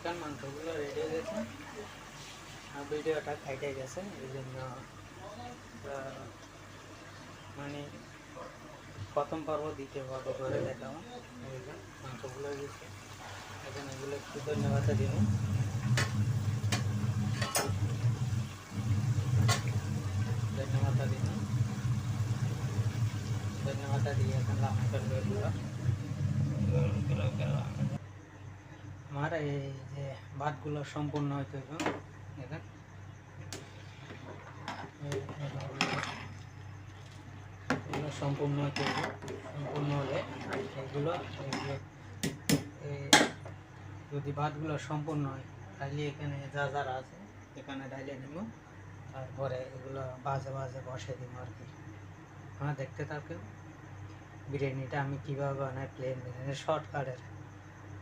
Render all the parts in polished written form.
Chicken মাংসগুলো ready হয়ে গেছে আর ভিডিওটা কাটে গেছে এই জন্য মানে প্রথম পর্ব দ্বিতীয় পর্ব করে দেখাবো। মাংসগুলো গেছে এখন এগুলো একটু ধন্যবাদ দিন ধন্যবাদ দিয়ে এখন রান্না করবে এগুলো। আমার এই যে ভাতগুলো সম্পূর্ণ হইতে দেখেন সম্পূর্ণ হতে সম্পূর্ণ হলে এগুলো যদি ভাতগুলো সম্পূর্ণ হয় তাহলে এখানে যা যারা আছে এখানে ডাইলে নেব, তারপরে এগুলো বাজে বাজে বসে দিব আর কি। হ্যাঁ, দেখতে থাকেন বিরিয়ানিটা আমি কীভাবে বানাই। প্লেন বিরিয়ানি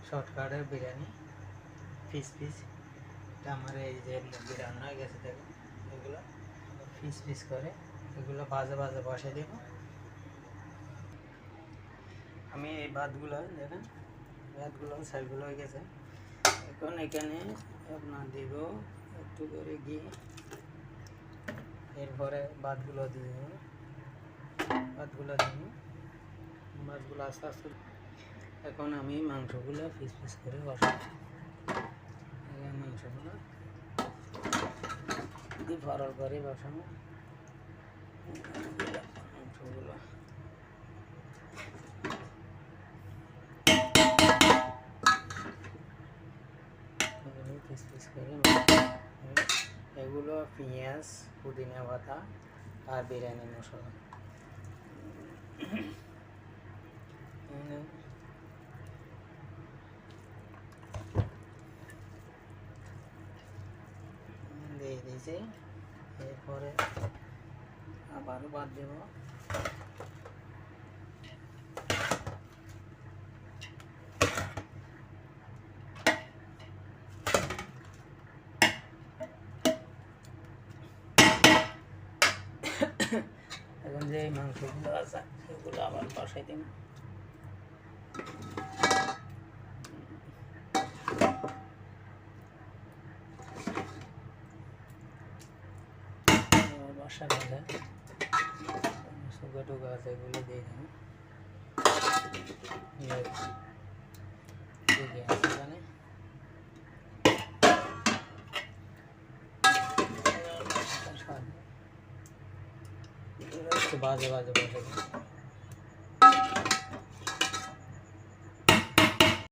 শর্টকাটের বিরিয়ানি পিস এটা আমার এই যে মুরগি রান্না হয়ে গেছে দেখুন, এগুলো পিস করে এগুলো বাজে বাজে বসে দেব। আমি এই ভাতগুলো দেখেন সাইডগুলো হয়ে গেছে। এখন এখানে আপনার দিব একটু করে ঘি, এরপরে ভাতগুলো দিব মাছগুলো আস্তে আস্তে। এখন আমি মাংসগুলো পিস করে বসাবো। মাংসগুলো দিয়ে ফরল করে বসাবো মাংসগুলো। পিস করে এগুলো পেঁয়াজ, পুদিনা পাতা আর বিরিয়ানি মশলা দিয়ে দিয়েছি। এরপরে আবারও বাদ দেব। এখন যে মাংসগুলো আছে সেগুলো আবার বসাই দিব। বসা গেলে শুকা টুকা আছে এগুলো দিয়ে দেবো। একটু বাজে বসে